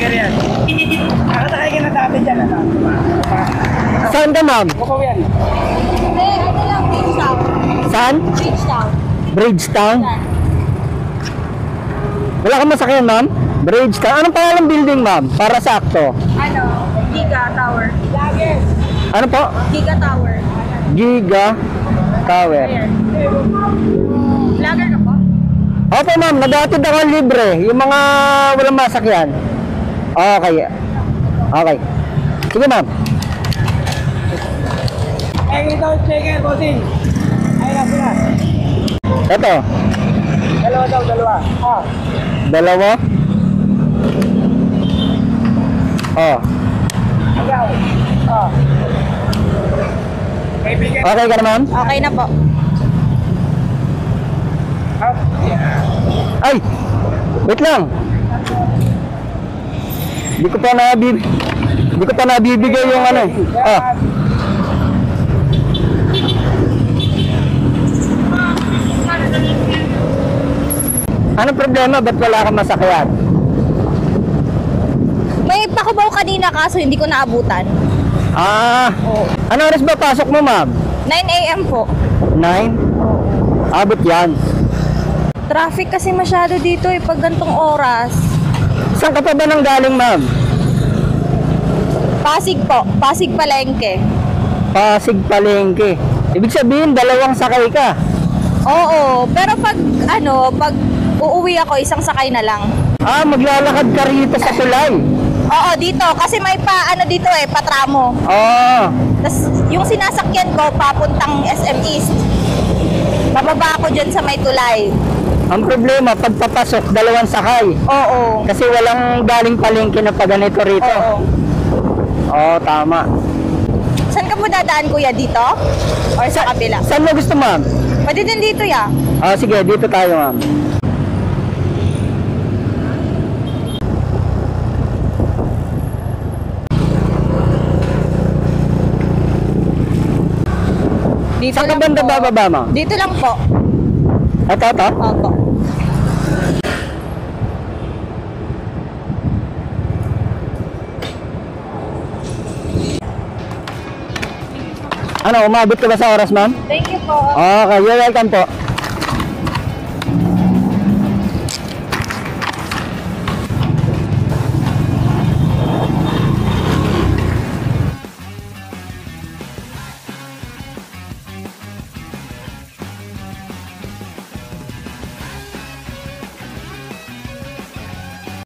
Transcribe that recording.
Tiger yan. Nakasakay ka na dati dyan, ano? Saan ka, ma'am? Bukaw yan. Hindi, ano lang, Bridgetown. Saan? Bridgetown. Bridgetown? Wala kang masakyan, ma'am? Bridgetown. Anong pangalang building, ma'am? Para sakto. Ano? Giga Tower. Lager. Ano po? Giga Tower. Giga Tower. Ayan. Lager ka po? Opo, ma'am. Nag-aatid ako libre. Yung mga walang masakyan. Okay. Okay. Sige, ma'am. Ay, ito, checker, bossing. Ay, na sila. Ito. Dalawa daw, dalawa. Ah. Dalawa. Oh. Agaw. Ah. Kaibigan. Okay ka na, ma'am? Okay na po. Up. Ay! Wait lang. Hindi ko pa nabibigay yung ano. Ah. Anong problema? Ba't wala kang masakyan? May pakubaw kanina kaso hindi ko naabutan. Ah. Ano oras ba pasok mo, ma'am? 9 AM po. 9? Abot yan. Traffic kasi masyado dito eh pag gantong oras. Saan ka pa ba nang galing, ma'am? Pasig po. Pasig Palengke. Pasig Palengke. Ibig sabihin, dalawang sakay ka. Oo, pero pag pag uuwi ako, isang sakay na lang. Ah, maglalakad ka rito sa tulay. Oo, dito. Kasi may dito eh, patramo. Ah. Tapos yung sinasakyan ko, papuntang SM East. Bababa ako dyan sa may tulay. Ang problema, pagpapasok, dalawang sakay. Oo. Kasi walang galing palengke na pa ganito rito. Oo. Oo, tama. Saan ka mo dadaan, kuya? Dito? Or sa kabila? Saan mo gusto, ma'am? Pwede din dito, ya. Ah, sige, dito tayo, ma'am. Dito Saan ka lang banda po. bababa, ma'am? Dito lang po. Ito? Opo. Ano, umabot ka ba sa oras, ma'am? Thank you po. Okay, you're welcome po.